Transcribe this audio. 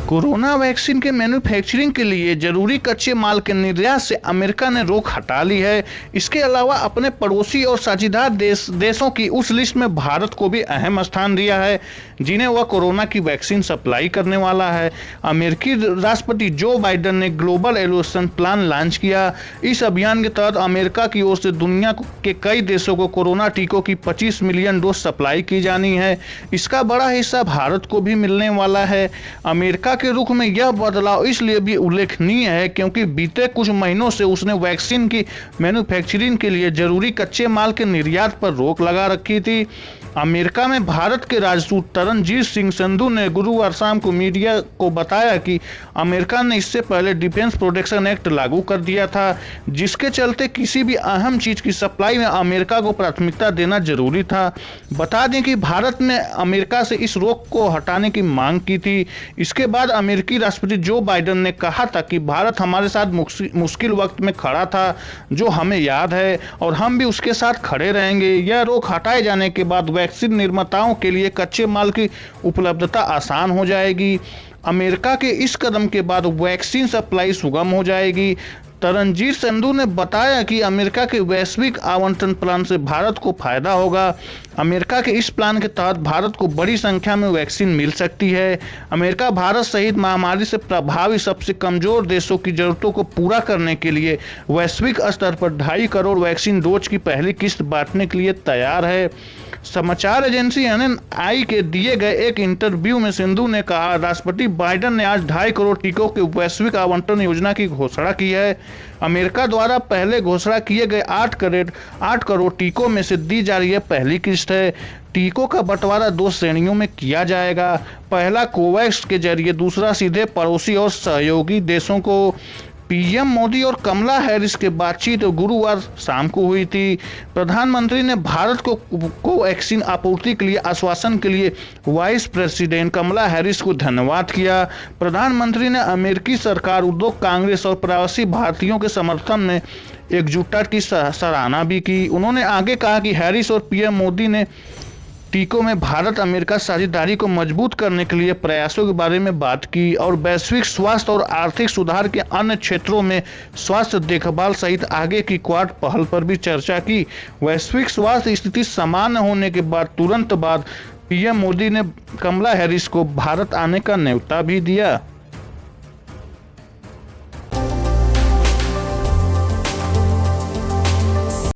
Corona vaccine के manufacturing के लिए जरूरी कच्चे माल के निर्यात से अमेरिका ने रोक हटा ली है। इसके अलावा अपने पड़ोसी और साझेदार देशों की उस लिस्ट में भारत को भी अहम स्थान दिया है, जिन्हें वह कोरोना की वैक्सीन सप्लाई करने वाला है। अमेरिकी राष्ट्रपति जो बाइडेन ने ग्लोबल एलोकेशन प्लान लॉन्च किया। इस अभियान के तहत अमेरिका की ओर से दुनिया के कई देशों को कोरोना टीकों की 25 मिलियन डोज सप्लाई की जानी है। इसका बड़ा हिस्सा भारत को भी मिलने वाला है। अमेरिका के रुख में यह बदलाव इसलिए भी उल्लेखनीय है क्योंकि बीते कुछ महीनों से उसने वैक्सीन की मैन्युफैक्चरिंग के लिए जरूरी कच्चे माल के निर्यात पर रोक लगा रखी थी। अमेरिका में भारत के राजदूत तरनजीत सिंह संधू ने गुरुवार शाम को मीडिया को बताया कि अमेरिका ने इससे पहले डिफेंस प्रोटेक्शन एक्ट लागू कर दिया था, जिसके चलते किसी भी अहम चीज की सप्लाई में अमेरिका को प्राथमिकता देना जरूरी था। बता दें कि भारत ने अमेरिका से इस रोक को हटाने की मांग की थी। इसके बाद अमेरिकी राष्ट्रपति जो बाइडेन ने कहा था कि भारत हमारे साथ मुश्किल वक्त में खड़ा था, जो हमें याद है, और हम भी उसके साथ खड़े रहेंगे। यह रोक हटाए जाने के बाद वैक्सीन निर्माताओं के लिए कच्चे माल की उपलब्धता आसान हो जाएगी। अमेरिका के इस कदम के बाद वैक्सीन सप्लाई सुगम हो जाएगी। तरनजीत संधू ने बताया कि अमेरिका के वैश्विक आवंटन प्लान से भारत को फायदा होगा। अमेरिका के इस प्लान के तहत भारत को बड़ी संख्या में वैक्सीन मिल सकती है। अमेरिका भारत सहित महामारी से प्रभावित सबसे कमजोर देशों की जरूरतों को पूरा करने के लिए वैश्विक स्तर पर 2.5 करोड़ वैक्सीन डोज की पहली किस्त बांटने के लिए तैयार है। समाचार एजेंसी एएनआई के दिए गए एक इंटरव्यू में सिंधु ने कहा, राष्ट्रपति बाइडेन ने आज 2.5 करोड़ टीकों के वैश्विक आवंटन योजना की घोषणा की है। अमेरिका द्वारा पहले घोषणा किए गए 8 करोड़ टीकों में से दी जा रही है पहली किस्त है। टीकों का बंटवारा 2 श्रेणियों में किया जाएगा। पहला कोवैक्स के जरिए, दूसरा सीधे पड़ोसी और सहयोगी देशों को। पीएम मोदी और कमला हैरिस के बातचीत गुरुवार शाम को हुई थी। प्रधानमंत्री ने भारत को वैक्सीन आपूर्ति के लिए आश्वासन के लिए वाइस प्रेसिडेंट कमला हैरिस को धन्यवाद किया। प्रधानमंत्री ने अमेरिकी सरकार, उद्योग, कांग्रेस और प्रवासी भारतीयों के समर्थन में एकजुटता की सराहना भी की। उन्होंने आगे कहा कि हैरिस और पीएम मोदी ने टीकों में भारत अमेरिका साझेदारी को मजबूत करने के लिए प्रयासों के बारे में बात की और वैश्विक स्वास्थ्य और आर्थिक सुधार के अन्य क्षेत्रों में स्वास्थ्य देखभाल सहित आगे की क्वाड पहल पर भी चर्चा की। वैश्विक स्वास्थ्य स्थिति सामान्य होने के बाद तुरंत बाद पीएम मोदी ने कमला हैरिस को भारत आने का न्योता भी दिया।